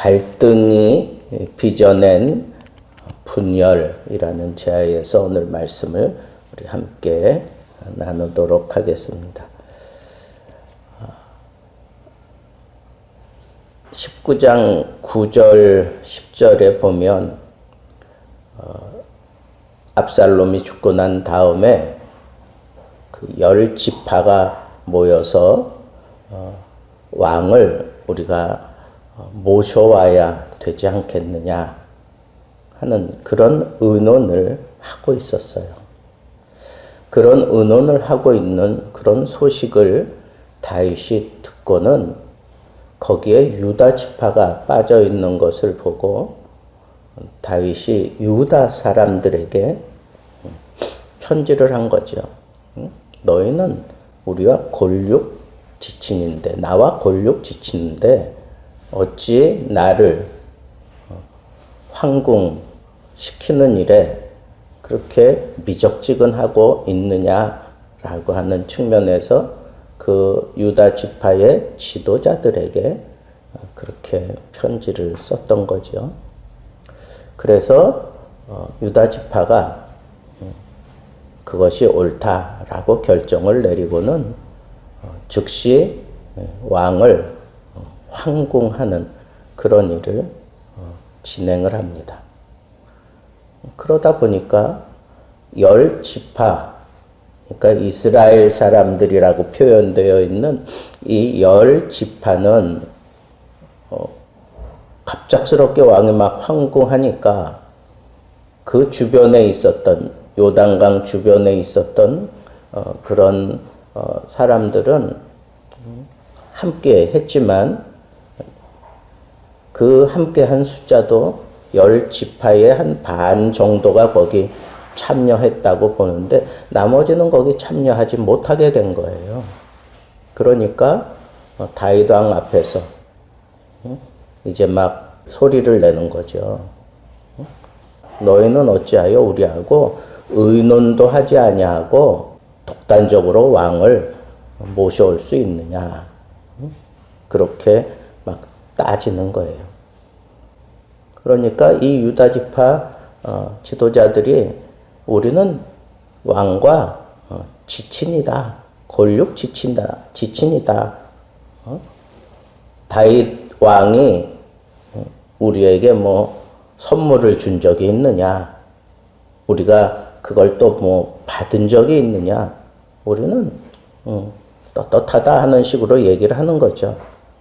갈등이 빚어낸 분열이라는 제하에서 오늘 말씀을 우리 함께 나누도록 하겠습니다. 19장 9절 10절에 보면 압살롬이 죽고 난 다음에 그 10지파가 모여서 왕을 우리가 모셔와야 되지 않겠느냐 하는 그런 의논을 하고 있었어요. 그런 의논을 하고 있는 그런 소식을 다윗이 듣고는 거기에 유다 지파가 빠져 있는 것을 보고 다윗이 유다 사람들에게 편지를 한 거죠. 너희는 우리와 골육 지친인데, 나와 골육 지치는데 어찌 나를 황궁시키는 일에 그렇게 미적지근하고 있느냐라고 하는 측면에서 그 유다 지파의 지도자들에게 그렇게 편지를 썼던 거죠. 그래서 유다 지파가 그것이 옳다라고 결정을 내리고는 즉시 왕을 황궁하는 그런 일을 진행을 합니다. 그러다 보니까 10지파, 그러니까 이스라엘 사람들이라고 표현되어 있는 이 10지파는 갑작스럽게 왕이 막 황궁하니까 그 주변에 있었던, 요단강 주변에 있었던 그런 사람들은 함께 했지만 그 함께 한 숫자도 10지파의 한 반 정도가 거기 참여했다고 보는데 나머지는 거기 참여하지 못하게 된 거예요. 그러니까 다윗 왕 앞에서 이제 막 소리를 내는 거죠. 너희는 어찌하여 우리하고 의논도 하지 아니하고 독단적으로 왕을 모셔올 수 있느냐. 그렇게 막 따지는 거예요. 그러니까 이 유다 지파 지도자들이 우리는 왕과 지친이다. 골육 지친이다. 다윗 왕이 우리에게 뭐 선물을 준 적이 있느냐? 우리가 그걸 또 뭐 받은 적이 있느냐? 우리는 떳떳하다 하는 식으로 얘기를 하는 거죠.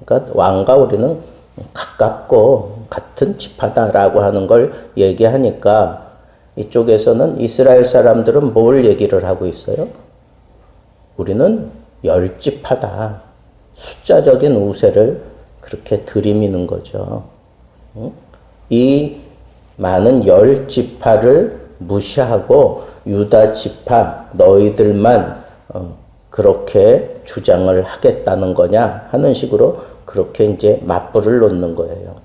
그러니까 왕과 우리는 가깝고 같은 지파다라고 하는 걸 얘기하니까 이쪽에서는 이스라엘 사람들은 뭘 얘기를 하고 있어요? 우리는 10지파다. 숫자적인 우세를 그렇게 들이미는 거죠. 이 많은 10지파를 무시하고 유다 지파 너희들만 그렇게 주장을 하겠다는 거냐 하는 식으로 그렇게 이제 맞불을 놓는 거예요.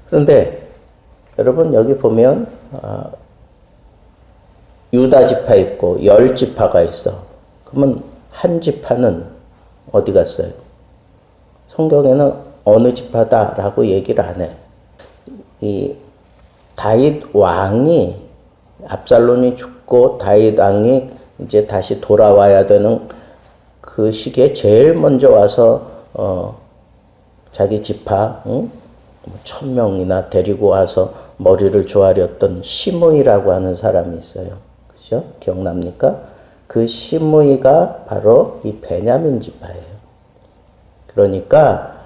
그런데 여러분 여기 보면 유다 지파 있고 10지파가 있어. 그러면 한 지파는 어디 갔어요? 성경에는 어느 지파다라고 얘기를 안 해. 이 다윗 왕이 압살롬이 죽고 다윗 왕이 이제 다시 돌아와야 되는 그 시기에 제일 먼저 와서 자기 지파 1000명이나 데리고 와서 머리를 조아렸던 시므이라고 하는 사람이 있어요. 그죠? 기억납니까? 그 시므이가 바로 이 베냐민 지파예요. 그러니까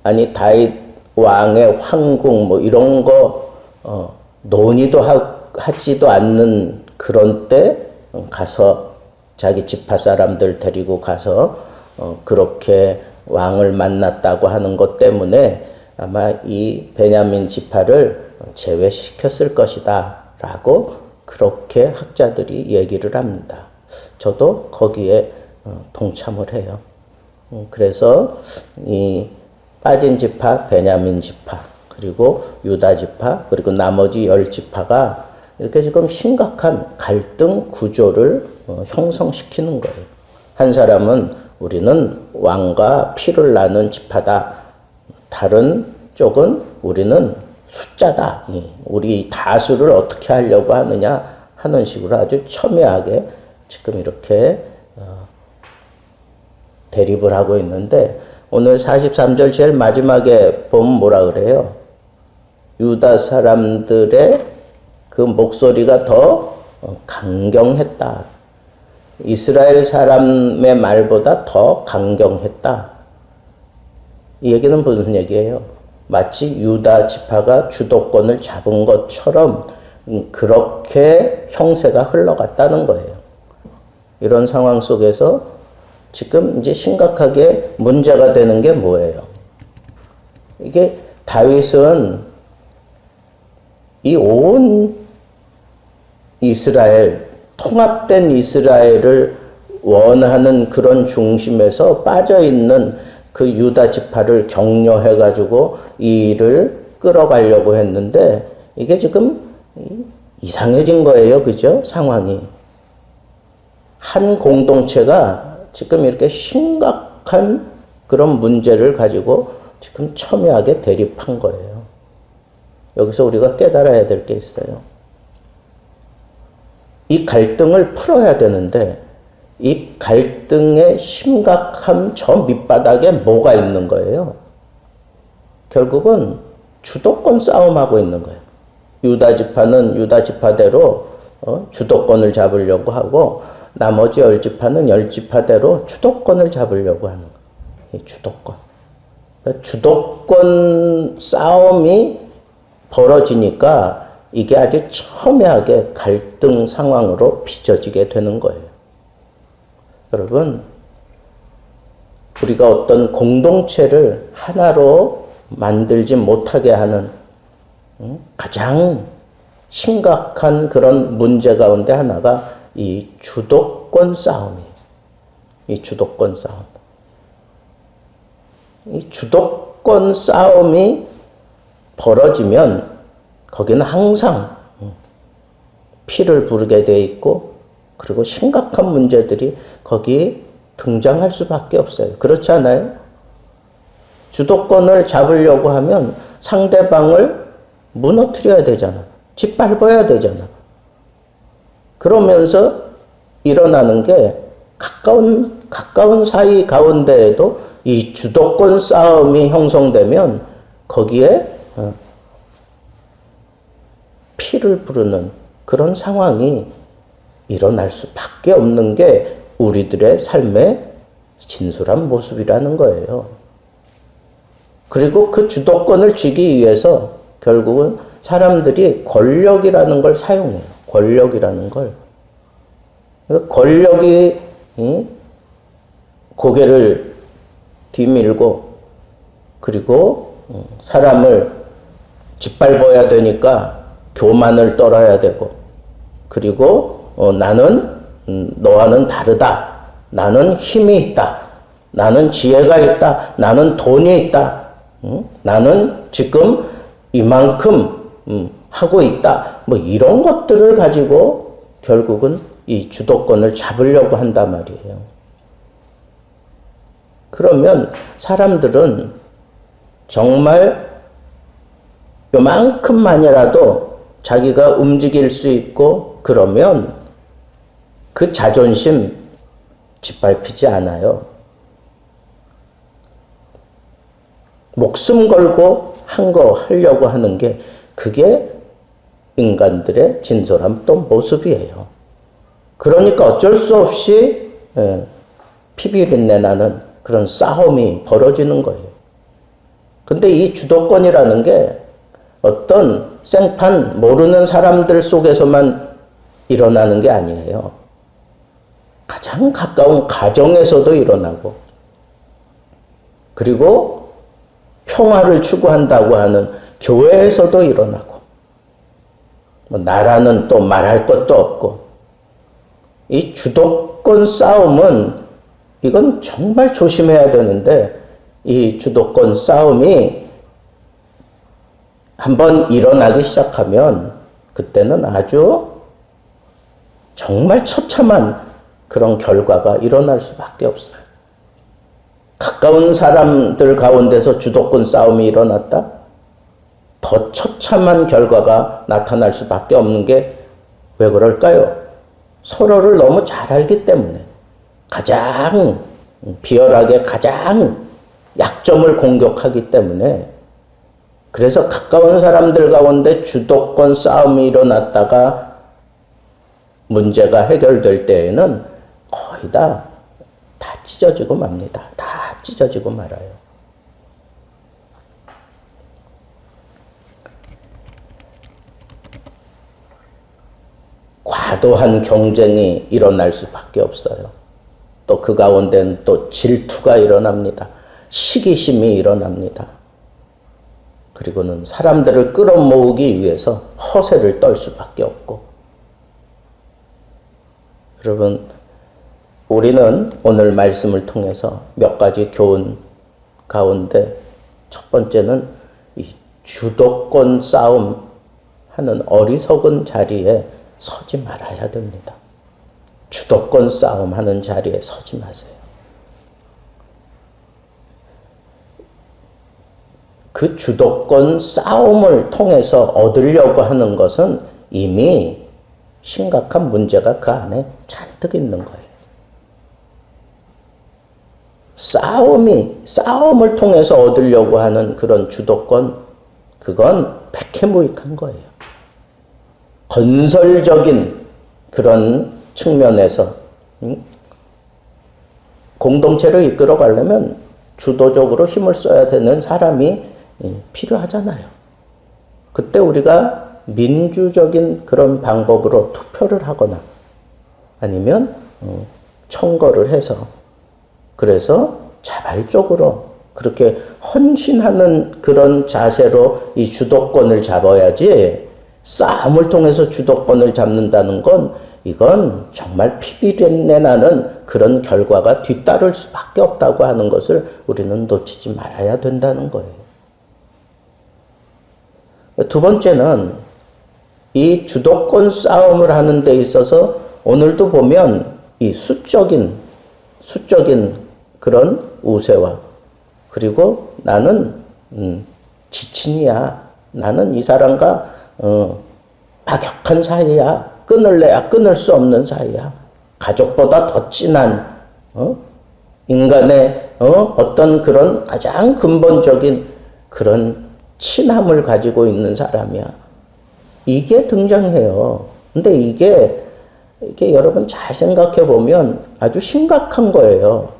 아니 다윗 왕의 황궁 뭐 이런 거 논의도 하지도 않는 그런 때 가서 자기 지파 사람들 데리고 가서 그렇게 왕을 만났다고 하는 것 때문에 아마 이 베냐민 지파를 제외시켰을 것이다 라고 그렇게 학자들이 얘기를 합니다. 저도 거기에 동참을 해요. 그래서 이 빠진 지파, 베냐민 지파, 그리고 유다 지파, 그리고 나머지 10지파가 이렇게 지금 심각한 갈등 구조를 형성시키는 거예요. 한 사람은 우리는 왕과 피를 나눈 지파다 다른 쪽은 우리는 숫자다. 우리 다수를 어떻게 하려고 하느냐 하는 식으로 아주 첨예하게 지금 이렇게 대립을 하고 있는데 오늘 43절 제일 마지막에 보면 뭐라 그래요? 유다 사람들의 그 목소리가 더 강경했다. 이스라엘 사람의 말보다 더 강경했다. 이 얘기는 무슨 얘기예요? 마치 유다 지파가 주도권을 잡은 것처럼 그렇게 형세가 흘러갔다는 거예요. 이런 상황 속에서 지금 이제 심각하게 문제가 되는 게 뭐예요? 이게 다윗은 이 온 이스라엘, 통합된 이스라엘을 원하는 그런 중심에서 빠져있는 그 유다 지파를 격려해가지고 이 일을 끌어가려고 했는데 이게 지금 이상해진 거예요. 그죠? 상황이. 한 공동체가 지금 이렇게 심각한 그런 문제를 가지고 지금 첨예하게 대립한 거예요. 여기서 우리가 깨달아야 될 게 있어요. 이 갈등을 풀어야 되는데 이 갈등의 심각함 저 밑바닥에 뭐가 있는 거예요? 결국은 주도권 싸움하고 있는 거예요. 유다 지파는 유다 지파대로 주도권을 잡으려고 하고 나머지 10지파는 10지파대로 주도권을 잡으려고 하는 거예요. 이 주도권. 그러니까 주도권 싸움이 벌어지니까 이게 아주 첨예하게 갈등 상황으로 빚어지게 되는 거예요. 여러분, 우리가 어떤 공동체를 하나로 만들지 못하게 하는 가장 심각한 그런 문제 가운데 하나가 이 주도권 싸움이에요. 이 주도권 싸움. 이 주도권 싸움이 벌어지면 거기는 항상 피를 부르게 돼 있고 그리고 심각한 문제들이 거기 등장할 수밖에 없어요. 그렇지 않아요? 주도권을 잡으려고 하면 상대방을 무너뜨려야 되잖아. 짓밟아야 되잖아. 그러면서 일어나는 게 가까운 사이 가운데에도 이 주도권 싸움이 형성되면 거기에 피를 부르는 그런 상황이 일어날 수밖에 없는 게 우리들의 삶의 진솔한 모습이라는 거예요. 그리고 그 주도권을 쥐기 위해서 결국은 사람들이 권력이라는 걸 사용해요. 권력이라는 걸. 권력이 고개를 뒤밀고 그리고 사람을 짓밟아야 되니까 교만을 떨어야 되고 그리고 나는 너와는 다르다. 나는 힘이 있다. 나는 지혜가 있다. 나는 돈이 있다. 나는 지금 이만큼 하고 있다. 뭐 이런 것들을 가지고 결국은 이 주도권을 잡으려고 한단 말이에요. 그러면 사람들은 정말 요만큼만이라도 자기가 움직일 수 있고 그러면 그 자존심 짓밟히지 않아요. 목숨 걸고 한 거 하려고 하는 게 그게 인간들의 진솔한 또 모습이에요. 그러니까 어쩔 수 없이 피비린내 나는 그런 싸움이 벌어지는 거예요. 근데 이 주도권이라는 게 어떤 생판 모르는 사람들 속에서만 일어나는 게 아니에요. 가장 가까운 가정에서도 일어나고 그리고 평화를 추구한다고 하는 교회에서도 일어나고 뭐 나라는 또 말할 것도 없고 이 주도권 싸움은 이건 정말 조심해야 되는데 이 주도권 싸움이 한번 일어나기 시작하면 그때는 아주 정말 처참한 그런 결과가 일어날 수밖에 없어요. 가까운 사람들 가운데서 주도권 싸움이 일어났다? 더 처참한 결과가 나타날 수밖에 없는 게 왜 그럴까요? 서로를 너무 잘 알기 때문에 가장 비열하게 가장 약점을 공격하기 때문에 그래서 가까운 사람들 가운데 주도권 싸움이 일어났다가 문제가 해결될 때에는 거의 다 찢어지고 맙니다. 다 찢어지고 말아요. 과도한 경쟁이 일어날 수밖에 없어요. 또 그 가운데는 또 질투가 일어납니다. 시기심이 일어납니다. 그리고는 사람들을 끌어모으기 위해서 허세를 떨 수밖에 없고. 여러분, 우리는 오늘 말씀을 통해서 몇 가지 교훈 가운데 첫 번째는 이 주도권 싸움 하는 어리석은 자리에 서지 말아야 됩니다. 주도권 싸움 하는 자리에 서지 마세요. 그 주도권 싸움을 통해서 얻으려고 하는 것은 이미 심각한 문제가 그 안에 잔뜩 있는 거예요. 싸움을 통해서 얻으려고 하는 그런 주도권, 그건 백해무익한 거예요. 건설적인 그런 측면에서 공동체를 이끌어 가려면 주도적으로 힘을 써야 되는 사람이 필요하잖아요. 그때 우리가 민주적인 그런 방법으로 투표를 하거나 아니면 청거를 해서 그래서 자발적으로 그렇게 헌신하는 그런 자세로 이 주도권을 잡아야지 싸움을 통해서 주도권을 잡는다는 건 이건 정말 피비린내 나는 그런 결과가 뒤따를 수밖에 없다고 하는 것을 우리는 놓치지 말아야 된다는 거예요. 두 번째는 이 주도권 싸움을 하는 데 있어서 오늘도 보면 이 수적인 그런 우세와 그리고 나는 지친이야. 나는 이 사람과 막역한 사이야. 끊을래야 끊을 수 없는 사이야. 가족보다 더 진한 인간의 어떤 그런 가장 근본적인 그런 친함을 가지고 있는 사람이야. 이게 등장해요. 근데 이게 여러분 잘 생각해 보면 아주 심각한 거예요.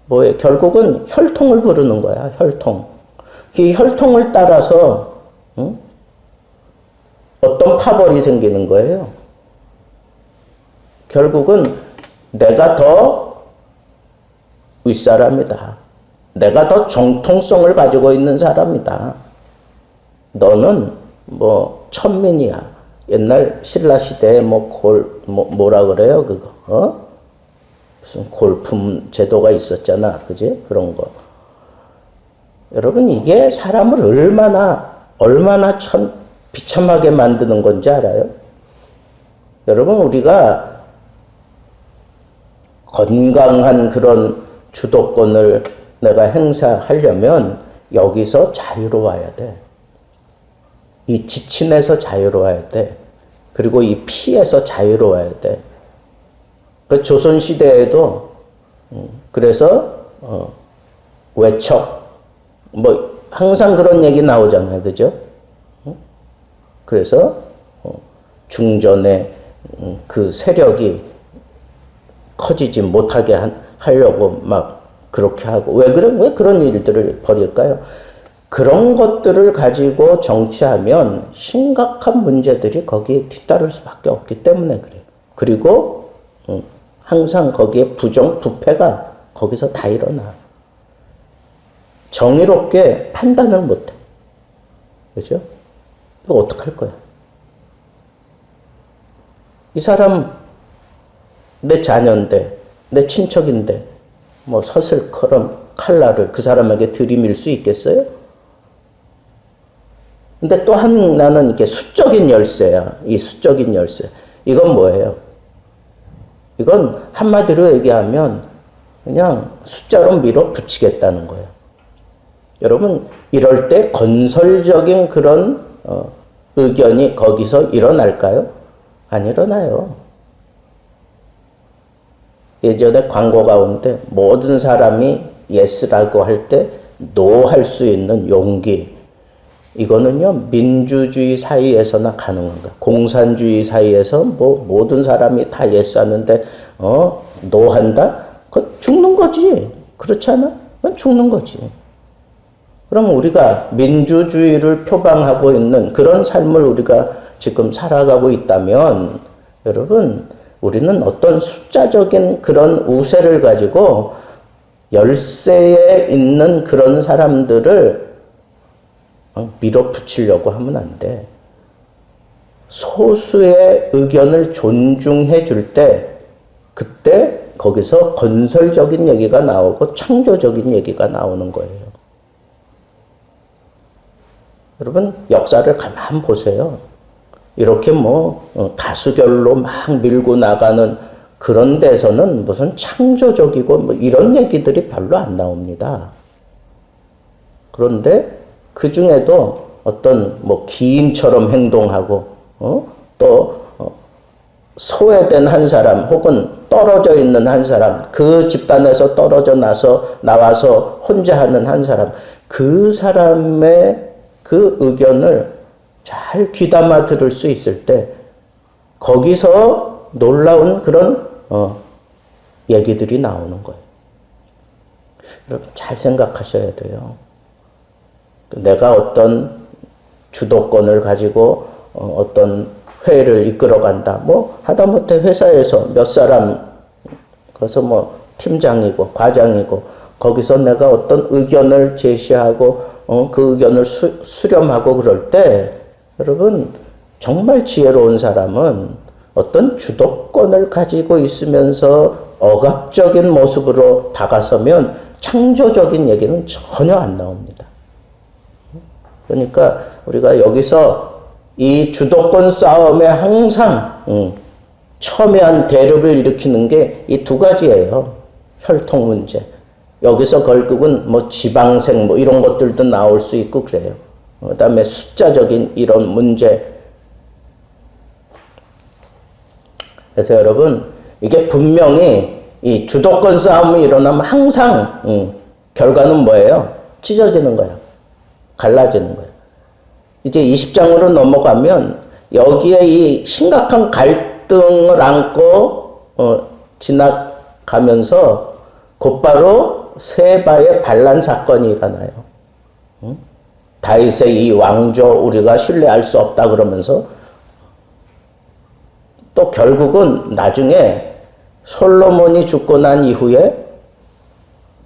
뭐예요? 결국은 혈통을 부르는 거야. 혈통. 이 혈통을 따라서 어떤 파벌이 생기는 거예요. 결국은 내가 더 윗사람이다. 내가 더 정통성을 가지고 있는 사람이다. 너는 뭐 천민이야. 옛날 신라 시대에 뭐라 그래요? 그거 무슨 골품 제도가 있었잖아. 그지? 그런 거. 여러분 이게 사람을 얼마나 참 비참하게 만드는 건지 알아요? 여러분 우리가 건강한 그런 주도권을 내가 행사하려면 여기서 자유로워야 돼. 이 지침에서 자유로워야 돼. 그리고 이 피에서 자유로워야 돼. 그 조선시대에도 그래서 외척 뭐 항상 그런 얘기 나오잖아요. 그죠? 그래서 중전의 그 세력이 커지지 못하게 하려고 막 그렇게 하고 왜 그런 일들을 벌일까요? 그런 것들을 가지고 정치하면 심각한 문제들이 거기에 뒤따를 수밖에 없기 때문에 그래요. 그리고 항상 거기에 부패가 거기서 다 일어나. 정의롭게 판단을 못해. 그죠? 이거 어떡할 거야? 이 사람 내 자녀인데, 내 친척인데, 뭐 서슬커럼 칼날을 그 사람에게 들이밀 수 있겠어요? 근데 또 하나는 이렇게 수적인 열쇠야. 이 수적인 열쇠. 이건 뭐예요? 이건 한마디로 얘기하면 그냥 숫자로 밀어붙이겠다는 거예요. 여러분, 이럴 때 건설적인 그런 의견이 거기서 일어날까요? 안 일어나요. 예전에 광고 가운데 모든 사람이 예스라고 할 때 노 할 수 있는 용기, 이거는요 민주주의 사이에서나 가능한가? 공산주의 사이에서 뭐 모든 사람이 다 예스 하는데 노 한다? 그건 죽는 거지. 그렇지 않아? 그건 죽는 거지. 그럼 우리가 민주주의를 표방하고 있는 그런 삶을 우리가 지금 살아가고 있다면 여러분, 우리는 어떤 숫자적인 그런 우세를 가지고 열세에 있는 그런 사람들을 밀어붙이려고 하면 안 돼. 소수의 의견을 존중해 줄 때 그때 거기서 건설적인 얘기가 나오고 창조적인 얘기가 나오는 거예요. 여러분, 역사를 가만 보세요. 이렇게 다수결로 막 밀고 나가는 그런 데서는 무슨 창조적이고 이런 얘기들이 별로 안 나옵니다. 그런데 그 중에도 어떤 기인처럼 행동하고 또 소외된 한 사람 혹은 떨어져 있는 한 사람, 그 집단에서 떨어져 나와서 혼자 하는 한 사람, 그 사람의 그 의견을 잘 귀담아 들을 수 있을 때 거기서 놀라운 그런 얘기들이 나오는 거예요. 여러분, 잘 생각하셔야 돼요. 내가 어떤 주도권을 가지고 어떤 회의를 이끌어간다. 하다못해 회사에서 몇 사람, 그래서 팀장이고 과장이고 거기서 내가 어떤 의견을 제시하고 그 의견을 수렴하고 그럴 때 여러분, 정말 지혜로운 사람은 어떤 주도권을 가지고 있으면서 억압적인 모습으로 다가서면 창조적인 얘기는 전혀 안 나옵니다. 그러니까 우리가 여기서 이 주도권 싸움에 항상 첨예한 대립을 일으키는 게 이 두 가지예요. 혈통 문제. 여기서 결국은 지방생 이런 것들도 나올 수 있고 그래요. 그 다음에 숫자적인 이런 문제. 그래서 여러분, 이게 분명히 이 주도권 싸움이 일어나면 항상 결과는 뭐예요? 찢어지는 거야. 갈라지는 거예요. 이제 20장으로 넘어가면 여기에 이 심각한 갈등을 안고 지나가면서 곧바로 세바의 반란 사건이 일어나요. 다윗의 이 왕조 우리가 신뢰할 수 없다 그러면서 또 결국은 나중에 솔로몬이 죽고 난 이후에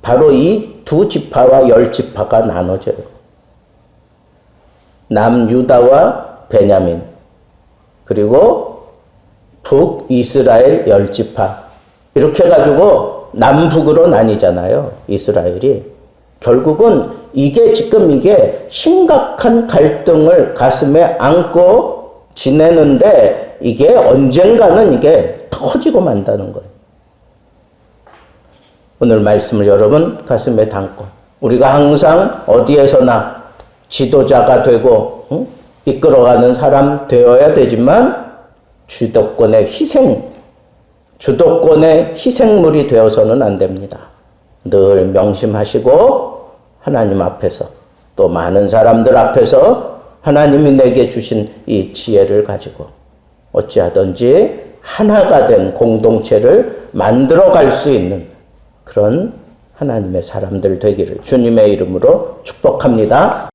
바로 이 두 지파와 10지파가 나눠져요. 남유다와 베냐민, 그리고 북이스라엘 10지파, 이렇게 해가지고 남북으로 나뉘잖아요. 이스라엘이. 결국은 이게 심각한 갈등을 가슴에 안고 지내는데 이게 언젠가는 이게 터지고 만다는 거예요. 오늘 말씀을 여러분 가슴에 담고 우리가 항상 어디에서나 지도자가 되고 이끌어가는 사람 되어야 되지만 주도권의 희생물이 되어서는 안 됩니다. 늘 명심하시고 하나님 앞에서 또 많은 사람들 앞에서 하나님이 내게 주신 이 지혜를 가지고 어찌하든지 하나가 된 공동체를 만들어갈 수 있는 그런 하나님의 사람들 되기를 주님의 이름으로 축복합니다.